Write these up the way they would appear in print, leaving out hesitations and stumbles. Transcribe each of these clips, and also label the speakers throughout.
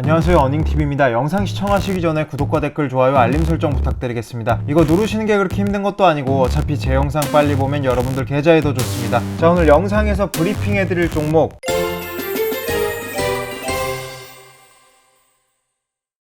Speaker 1: 안녕하세요, 어닝TV입니다. 영상 시청하시기 전에 구독과 댓글, 좋아요, 알림 설정 부탁드리겠습니다. 이거 누르시는 게 그렇게 힘든 것도 아니고 어차피 제 영상 빨리 보면 여러분들 계좌에 더 좋습니다. 자, 오늘 영상에서 브리핑해드릴 종목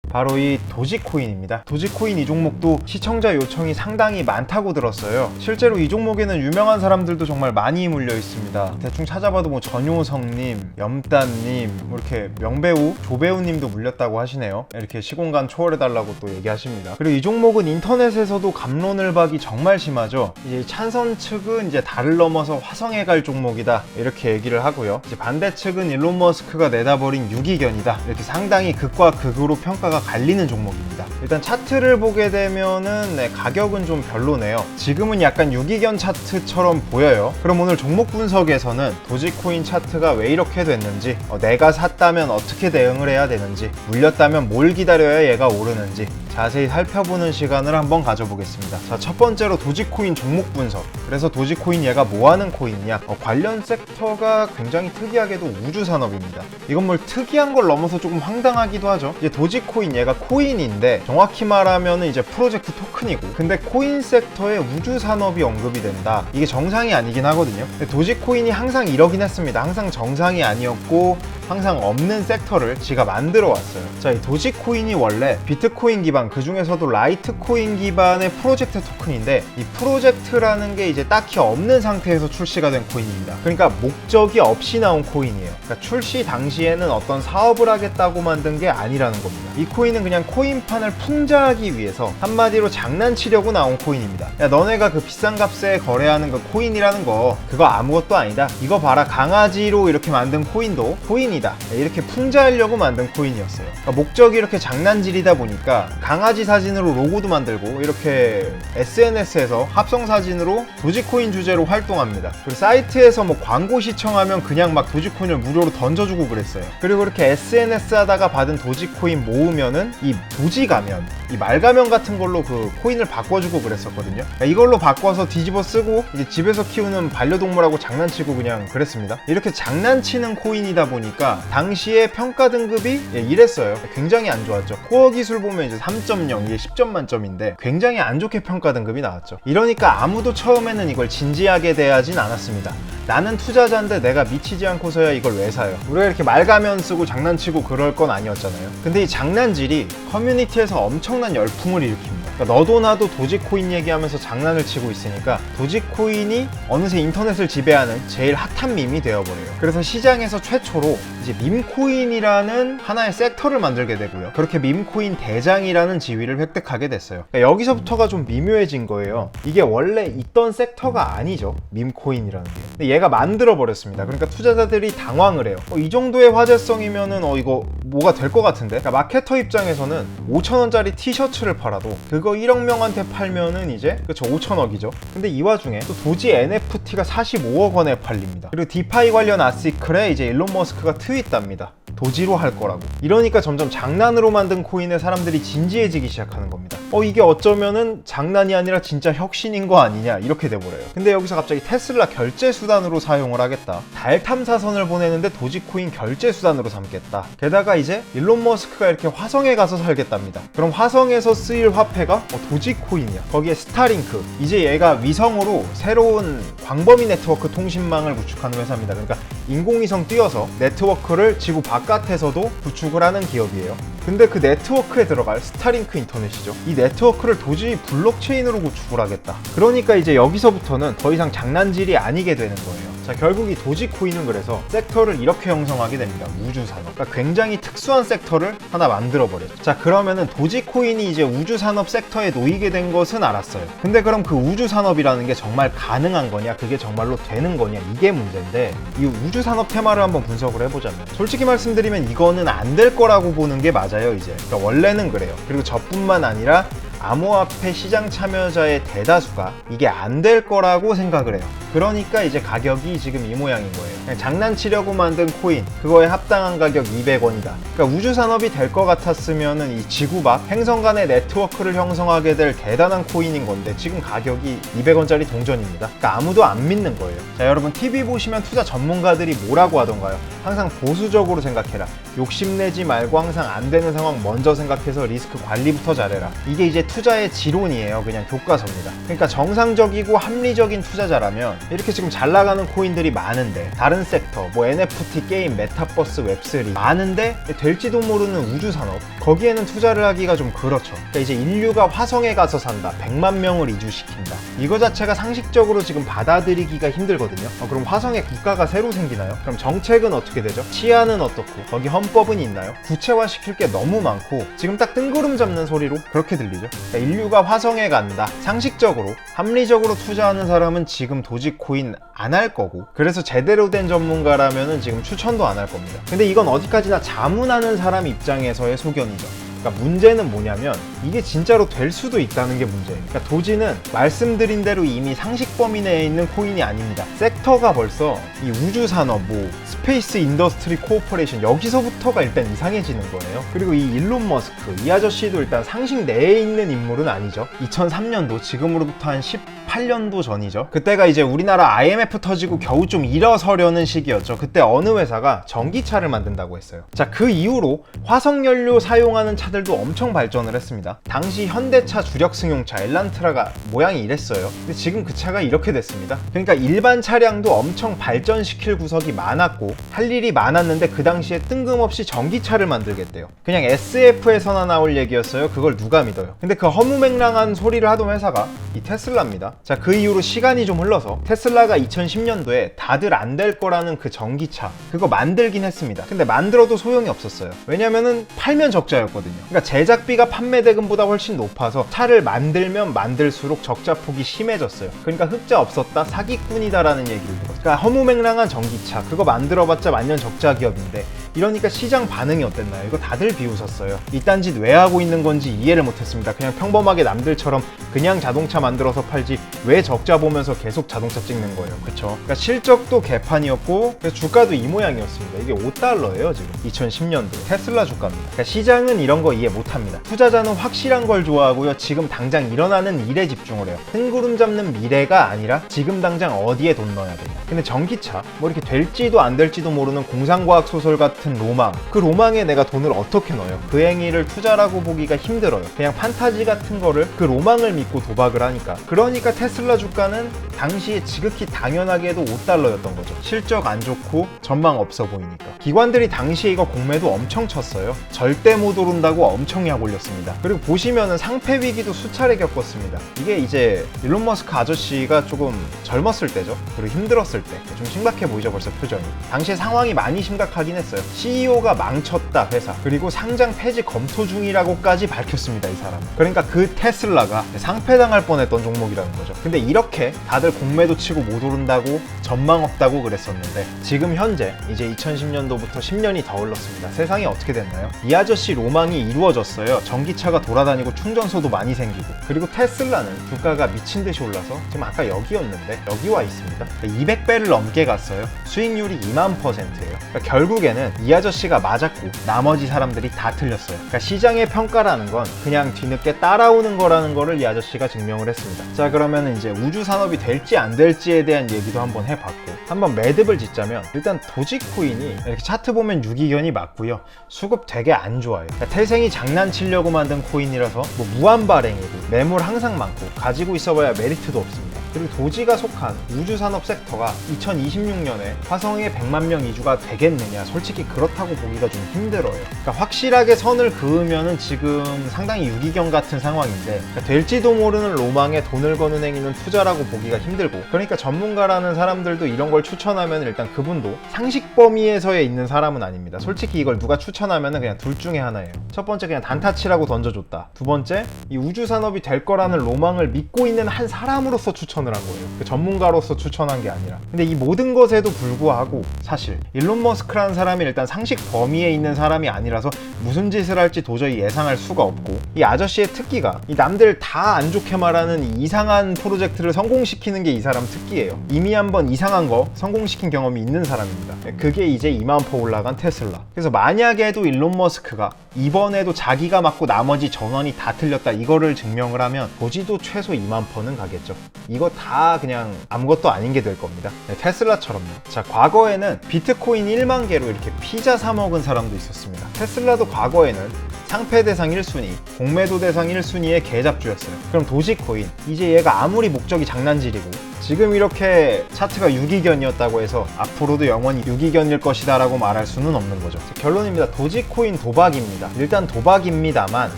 Speaker 1: 바로 이 도지코인입니다. 도지코인 이 종목도 시청자 요청이 상당히 많다고 들었어요. 실제로 이 종목에는 유명한 사람들도 정말 많이 물려 있습니다. 대충 찾아봐도 뭐 전효성님, 염따님, 뭐 이렇게 명배우, 조배우님도 물렸다고 하시네요. 이렇게 시공간 초월해달라고 또 얘기하십니다. 그리고 이 종목은 인터넷에서도 갑론을박이 정말 심하죠. 이제 찬선 측은 이제 달을 넘어서 화성에 갈 종목이다 이렇게 얘기를 하고요. 이제 반대 측은 일론 머스크가 내다버린 유기견이다 이렇게 상당히 극과 극으로 평가가 갈리는 종목입니다. 일단 차트를 보게 되면은 가격은 좀 별로네요. 지금은 약간 유기견 차트처럼 보여요. 그럼 오늘 종목 분석에서는 도지코인 차트가 왜 이렇게 됐는지, 내가 샀다면 어떻게 대응을 해야 되는지, 물렸다면 뭘 기다려야 얘가 오르는지 자세히 살펴보는 시간을 한번 가져보겠습니다. 자, 첫 번째로 도지코인 종목 분석. 그래서 도지코인 얘가 뭐하는 코인이냐? 관련 섹터가 굉장히 특이하게도 우주산업입니다. 이건 뭘 특이한 걸 넘어서 조금 황당하기도 하죠. 이제 도지코인 얘가 코인인데 정확히 말하면 이제 프로젝트 토큰이고, 근데 코인 섹터에 우주산업이 언급이 된다. 이게 정상이 아니긴 하거든요. 도지코인이 항상 이러긴 했습니다. 항상 정상이 아니었고 항상 없는 섹터를 지가 만들어 왔어요. 자, 이 도지코인이 원래 비트코인 기반, 그 중에서도 라이트코인 기반의 프로젝트 토큰인데, 이 프로젝트라는 게 이제 딱히 없는 상태에서 출시가 된 코인입니다. 그러니까 목적이 없이 나온 코인이에요. 그러니까 출시 당시에는 어떤 사업을 하겠다고 만든 게 아니라는 겁니다. 이 코인은 그냥 코인판을 풍자하기 위해서 한마디로 장난치려고 나온 코인입니다. 야, 너네가 그 비싼 값에 거래하는 그 코인이라는 거 그거 아무것도 아니다. 이거 봐라, 강아지로 이렇게 만든 코인도 코인이다. 이렇게 풍자하려고 만든 코인이었어요. 그러니까 목적이 이렇게 장난질이다 보니까 강아지 사진으로 로고도 만들고 이렇게 SNS에서 합성 사진으로 도지코인 주제로 활동합니다. 그리고 사이트에서 뭐 광고 시청하면 그냥 막 도지코인을 무료로 던져주고 그랬어요. 그리고 이렇게 SNS 하다가 받은 도지코인 모으면은 이 도지가면, 이 말가면 같은 걸로 그 코인을 바꿔주고 그랬었거든요. 그러니까 이걸로 바꿔서 뒤집어 쓰고 이제 집에서 키우는 반려동물하고 장난치고 그냥 그랬습니다. 이렇게 장난치는 코인이다 보니까 당시에 평가 등급이 이랬어요. 굉장히 안 좋았죠. 코어 기술 보면 이제 3.0, 이게 10점 만점인데 굉장히 안 좋게 평가 등급이 나왔죠. 이러니까 아무도 처음에는 이걸 진지하게 대하진 않았습니다. 나는 투자자인데 내가 미치지 않고서야 이걸 왜 사요? 우리가 이렇게 말가면 쓰고 장난치고 그럴 건 아니었잖아요. 근데 이 장난질이 커뮤니티에서 엄청난 열풍을 일으킵니다. 그러니까 너도 나도 도지코인 얘기하면서 장난을 치고 있으니까 도지코인이 어느새 인터넷을 지배하는 제일 핫한 밈이 되어버려요. 그래서 시장에서 최초로 이제 밈코인이라는 하나의 섹터를 만들게 되고요. 그렇게 밈코인 대장이라는 지위를 획득하게 됐어요. 그러니까 여기서부터가 좀 미묘해진 거예요. 이게 원래 있던 섹터가 아니죠, 밈코인이라는 게. 근데 얘가 만들어 버렸습니다. 그러니까 투자자들이 당황을 해요. 이 정도의 화제성이면은 이거 뭐가 될 것 같은데? 그러니까 마케터 입장에서는 5,000원짜리 티셔츠를 팔아도 그거 1억 명한테 팔면은 이제 그쵸 5천억이죠. 근데 이 와중에 또 도지 NFT가 45억 원에 팔립니다. 그리고 디파이 관련 아티클에 이제 일론 머스크가 트윗합니다. 도지로 할 거라고. 이러니까 점점 장난으로 만든 코인에 사람들이 진지해지기 시작하는 겁니다. 이게 어쩌면은 장난이 아니라 진짜 혁신인 거 아니냐 이렇게 돼버려요. 근데 여기서 갑자기 테슬라 결제 수단으로 사용을 하겠다, 달 탐사선을 보내는데 도지코인 결제 수단으로 삼겠다, 게다가 이제 일론 머스크가 이렇게 화성에 가서 살겠답니다. 그럼 화성에서 쓰일 화폐가 도지코인이야. 거기에 스타링크, 이제 얘가 위성으로 새로운 광범위 네트워크 통신망을 구축하는 회사입니다. 그러니까 인공위성 띄워서 네트워크를 지구 바깥에서도 구축을 하는 기업이에요. 근데 그 네트워크에 들어갈 스타링크 인터넷이죠. 이 네트워크를 도저히 블록체인으로 구축을 하겠다. 그러니까 이제 여기서부터는 더 이상 장난질이 아니게 되는 거예요. 자, 결국 이 도지코인은 그래서 섹터를 이렇게 형성하게 됩니다. 우주산업. 그러니까 굉장히 특수한 섹터를 하나 만들어버렸죠. 자, 그러면은 도지코인이 이제 우주산업 섹터에 놓이게 된 것은 알았어요. 근데 그럼 그 우주산업이라는 게 정말 가능한 거냐, 그게 정말로 되는 거냐, 이게 문제인데, 이 우주산업 테마를 한번 분석을 해보자면 솔직히 말씀드리면 이거는 안 될 거라고 보는 게 맞아요. 이제 그러니까 원래는 그래요. 그리고 저뿐만 아니라 암호화폐 시장 참여자의 대다수가 이게 안 될 거라고 생각을 해요. 그러니까 이제 가격이 지금 이 모양인 거예요. 그냥 장난치려고 만든 코인, 그거에 합당한 가격 200원이다. 그러니까 우주산업이 될 것 같았으면은 이 지구 밖 행성 간의 네트워크를 형성하게 될 대단한 코인인 건데 지금 가격이 200원짜리 동전입니다. 그러니까 아무도 안 믿는 거예요. 자, 여러분 TV 보시면 투자 전문가들이 뭐라고 하던가요? 항상 보수적으로 생각해라. 욕심내지 말고 항상 안 되는 상황 먼저 생각해서 리스크 관리부터 잘해라. 이게 이제 투자의 지론이에요. 그냥 교과서입니다. 그러니까 정상적이고 합리적인 투자자라면 이렇게 지금 잘 나가는 코인들이 많은데, 다른 섹터 뭐 NFT, 게임, 메타버스, 웹3 많은데 될지도 모르는 우주산업, 거기에는 투자를 하기가 좀 그렇죠. 그러니까 이제 인류가 화성에 가서 산다, 100만 명을 이주시킨다, 이거 자체가 상식적으로 지금 받아들이기가 힘들거든요. 그럼 화성에 국가가 새로 생기나요? 그럼 정책은 어떻게 되죠? 치안은 어떻고, 거기 헌법은 있나요? 구체화시킬 게 너무 많고 지금 딱 뜬구름 잡는 소리로 그렇게 들리죠. 그러니까 인류가 화성에 간다, 상식적으로 합리적으로 투자하는 사람은 지금 도지코인 안 할 거고, 그래서 제대로 된 전문가라면은 지금 추천도 안 할 겁니다. 근데 이건 어디까지나 자문하는 사람 입장에서의 소견이죠. 그러니까 문제는 뭐냐면 이게 진짜로 될 수도 있다는 게 문제예요. 그러니까 도지는 말씀드린 대로 이미 상식 범위 내에 있는 코인이 아닙니다. 섹터가 벌써 이 우주산업, 뭐 스페이스 인더스트리 코퍼레이션, 여기서부터가 일단 이상해지는 거예요. 그리고 이 일론 머스크, 이 아저씨도 일단 상식 내에 있는 인물은 아니죠. 2003년도, 지금으로부터 한 18년도 전이죠. 그때가 이제 우리나라 IMF 터지고 겨우 좀 일어서려는 시기였죠. 그때 어느 회사가 전기차를 만든다고 했어요. 자, 그 이후로 화석연료 사용하는 차들도 엄청 발전을 했습니다. 당시 현대차 주력 승용차 엘란트라가 모양이 이랬어요. 근데 지금 그 차가 이렇게 됐습니다. 그러니까 일반 차량도 엄청 발전시킬 구석이 많았고 할 일이 많았는데 그 당시에 뜬금없이 전기차를 만들겠대요. 그냥 SF에서나 나올 얘기였어요. 그걸 누가 믿어요? 근데 그 허무맹랑한 소리를 하던 회사가 이 테슬라입니다. 자, 그 이후로 시간이 좀 흘러서 테슬라가 2010년도에 다들 안 될 거라는 그 전기차, 그거 만들긴 했습니다. 근데 만들어도 소용이 없었어요. 왜냐면은 팔면 적자였거든요. 그러니까 제작비가 판매 대금보다 훨씬 높아서 차를 만들면 만들수록 적자폭이 심해졌어요. 그러니까 흑자 없었다, 사기꾼이다라는 얘기를 들었어요. 그러니까 허무맹랑한 전기차, 그거 만들어봤자 만년 적자 기업인데 이러니까 시장 반응이 어땠나요? 이거 다들 비웃었어요. 이딴 짓 왜 하고 있는 건지 이해를 못했습니다. 그냥 평범하게 남들처럼 그냥 자동차 만들어서 팔지 왜 적자 보면서 계속 자동차 찍는 거예요. 그쵸? 그러니까 실적도 개판이었고 그래서 주가도 이 모양이었습니다. 이게 5달러예요 지금 2010년도 테슬라 주가입니다. 그러니까 시장은 이런 거 이해 못합니다. 투자자는 확실한 걸 좋아하고요. 지금 당장 일어나는 일에 집중을 해요. 뜬구름 잡는 미래가 아니라 지금 당장 어디에 돈 넣어야 되냐. 근데 전기차 뭐 이렇게 될지도 안 될지도 모르는 공상과학 소설 같은 로망, 그 로망에 내가 돈을 어떻게 넣어요? 그 행위를 투자라고 보기가 힘들어요. 그냥 판타지 같은 거를 그 로망을 믿고 도박을 하니까. 그러니까 테슬라 주가는 당시에 지극히 당연하게도 5달러였던 거죠. 실적 안 좋고 전망 없어 보이니까. 기관들이 당시에 이거 공매도 엄청 쳤어요. 절대 못 오른다고 엄청 약 올렸습니다. 그리고 보시면은 상패 위기도 수차례 겪었습니다. 이게 이제 일론 머스크 아저씨가 조금 젊었을 때죠. 그리고 힘들었을 때 좀 심각해 보이죠, 벌써 표정이. 당시에 상황이 많이 심각하긴 했어요. CEO가 망쳤다 회사, 그리고 상장 폐지 검토 중이라고까지 밝혔습니다, 이 사람은. 그러니까 그 테슬라가 상패당할 뻔했던 종목이라는 거죠. 근데 이렇게 다들 공매도 치고 못 오른다고 전망 없다고 그랬었는데 지금 현재 이제 2010년도부터 10년이 더 흘렀습니다. 세상이 어떻게 됐나요? 이 아저씨 로망이 이루어졌어요. 전기차가 돌아다니고 충전소도 많이 생기고. 그리고 테슬라는 주가가 미친 듯이 올라서 지금 아까 여기였는데 여기 와 있습니다. 200배를 넘게 갔어요. 수익률이 20000%예요. 그러니까 결국에는 이 아저씨가 맞았고 나머지 사람들이 다 틀렸어요. 그러니까 시장의 평가라는 건 그냥 뒤늦게 따라오는 거라는 거를 이 아저씨가 증명을 했습니다. 자, 그러면 이제 우주 산업이 될지 안 될지에 대한 얘기도 한번 해봤고, 한번 매듭을 짓자면 일단 도지코인이 이렇게 차트 보면 유기견이 맞고요. 수급 되게 안 좋아요. 그러니까 태생이 장난치려고 만든 코인이라서 뭐 무한 발행이고 매물 항상 많고 가지고 있어봐야 메리트도 없습니다. 그리고 도지가 속한 우주산업 섹터가 2026년에 화성에 100만 명 이주가 되겠느냐, 솔직히 그렇다고 보기가 좀 힘들어요. 그러니까 확실하게 선을 그으면은 지금 상당히 유기견 같은 상황인데, 그러니까 될지도 모르는 로망에 돈을 거는 행위는 투자라고 보기가 힘들고, 그러니까 전문가라는 사람들도 이런 걸 추천하면 일단 그분도 상식 범위에서에 있는 사람은 아닙니다. 솔직히 이걸 누가 추천하면은 그냥 둘 중에 하나예요. 첫 번째 그냥 단타치라고 던져줬다. 두 번째 이 우주산업이 될 거라는 로망을 믿고 있는 한 사람으로서 추천 추천을 한 거예요. 그 전문가로서 추천한 게 아니라. 근데 이 모든 것에도 불구하고 사실 일론 머스크라는 사람이 일단 상식 범위에 있는 사람이 아니라서 무슨 짓을 할지 도저히 예상할 수가 없고, 이 아저씨의 특기가 이 남들 다 안 좋게 말하는 이 이상한 프로젝트를 성공시키는 게 이 사람 특기예요. 이미 한번 이상한 거 성공시킨 경험이 있는 사람입니다. 그게 이제 2만% 올라간 테슬라. 그래서 만약에도 일론 머스크가 이번에도 자기가 맞고 나머지 전원이 다 틀렸다 이거를 증명을 하면 고지도 최소 2만%는 가겠죠. 이거 다 그냥 아무것도 아닌 게 될 겁니다. 테슬라처럼요. 자, 과거에는 비트코인 1만 개로 이렇게 피자 사 먹은 사람도 있었습니다. 테슬라도 과거에는 상패 대상 1순위, 공매도 대상 1순위의 개잡주였어요. 그럼 도지코인, 이제 얘가 아무리 목적이 장난질이고 지금 이렇게 차트가 유기견이었다고 해서 앞으로도 영원히 유기견일 것이다 라고 말할 수는 없는 거죠. 결론입니다. 도지코인 도박입니다. 일단 도박입니다만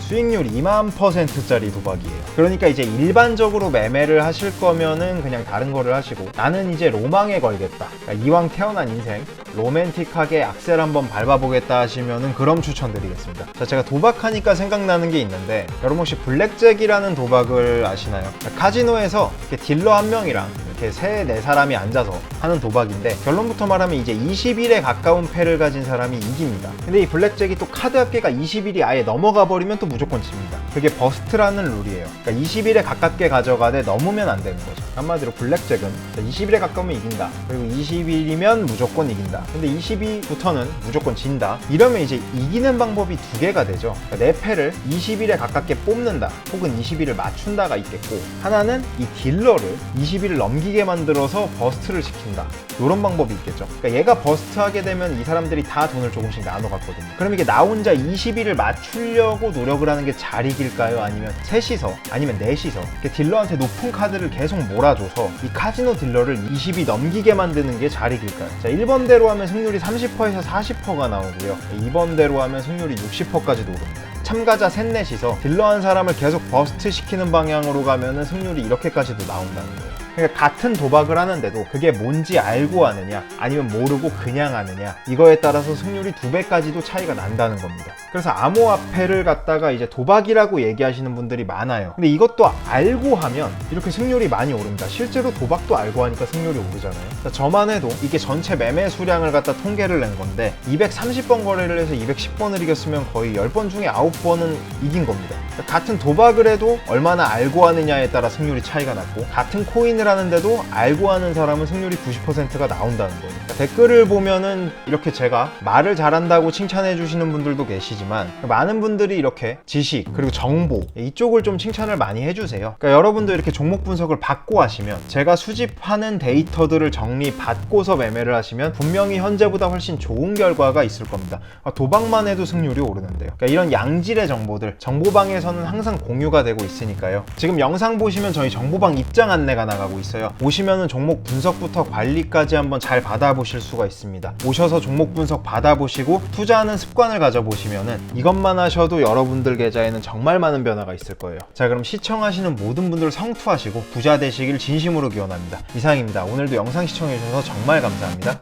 Speaker 1: 수익률 2만%짜리 도박이에요. 그러니까 이제 일반적으로 매매를 하실 거면은 그냥 다른 거를 하시고, 나는 이제 로망에 걸겠다, 그러니까 이왕 태어난 인생 로맨틱하게 악셀 한번 밟아보겠다 하시면은 그럼 추천드리겠습니다. 자, 제가 도박하니까 생각나는 게 있는데, 여러분 혹시 블랙잭이라는 도박을 아시나요? 카지노에서 이렇게 딜러 한 명이랑 이렇게 3-4사람이 앉아서 하는 도박인데, 결론부터 말하면 이제 20일에 가까운 패를 가진 사람이 이깁니다. 근데 이 블랙잭이 또 카드 합계가 20일이 아예 넘어가 버리면 또 무조건 집니다. 그게 버스트라는 룰이에요. 그러니까 20일에 가깝게 가져가되 넘으면 안 되는 거죠. 한마디로 블랙잭은 20일에 가까우면 이긴다, 그리고 20일이면 무조건 이긴다, 근데 22부터는 무조건 진다, 이러면 이제 이기는 방법이 두 개가 되죠. 그러니까 내 패를 20일에 가깝게 뽑는다, 혹은 20일을 맞춘다가 있겠고, 하나는 이 딜러를 20일을 넘기게 만들어서 버스트를 시킨다, 이런 방법이 있겠죠. 그러니까 얘가 버스트하게 되면 이 사람들이 다 돈을 조금씩 나눠 갖거든요. 그럼 이게 나 혼자 20일을 맞추려고 노력을 하는 게 잘 이길까요? 아니면 셋이서, 아니면 넷이서 이렇게 딜러한테 높은 카드를 계속 몰아줘서 이 카지노 딜러를 20이 넘기게 만드는 게 잘 이길까요? 자, 1번대로 하면 승률이 30%에서 40%가 나오고요. 2번대로 하면 승률이 60%까지도 오릅니다. 참가자 셋넷이서 딜러 한 사람을 계속 버스트 시키는 방향으로 가면은 승률이 이렇게까지도 나온다는 거예요. 그러니까 같은 도박을 하는데도 그게 뭔지 알고 하느냐 아니면 모르고 그냥 하느냐, 이거에 따라서 승률이 2배까지도 차이가 난다는 겁니다. 그래서 암호화폐를 갖다가 이제 도박이라고 얘기하시는 분들이 많아요. 근데 이것도 알고 하면 이렇게 승률이 많이 오릅니다. 실제로 도박도 알고 하니까 승률이 오르잖아요. 저만 해도 이게 전체 매매 수량을 갖다 통계를 낸 건데 230번 거래를 해서 210번을 이겼으면 거의 10번 중에 9번은 이긴 겁니다. 같은 도박을 해도 얼마나 알고 하느냐에 따라 승률이 차이가 났고, 같은 코인을 하는데도 알고 하는 사람은 승률이 90%가 나온다는 거예요. 그러니까 댓글을 보면은 이렇게 제가 말을 잘한다고 칭찬해 주시는 분들도 계시지만, 많은 분들이 이렇게 지식 그리고 정보 이쪽을 좀 칭찬을 많이 해주세요. 그러니까 여러분도 이렇게 종목 분석을 받고 하시면, 제가 수집하는 데이터들을 정리받고서 매매를 하시면 분명히 현재보다 훨씬 좋은 결과가 있을 겁니다. 도박만 해도 승률이 오르는데요. 그러니까 이런 양질의 정보들 정보방에서는 항상 공유가 되고 있으니까요. 지금 영상 보시면 저희 정보방 입장 안내가 나가고 있어요. 오시면은 종목 분석부터 관리까지 한번 잘 받아보실 수가 있습니다. 오셔서 종목 분석 받아보시고 투자하는 습관을 가져보시면은 이것만 하셔도 여러분들 계좌에는 정말 많은 변화가 있을 거예요. 자, 그럼 시청하시는 모든 분들 성투하시고 부자 되시길 진심으로 기원합니다. 이상입니다. 오늘도 영상 시청해주셔서 정말 감사합니다.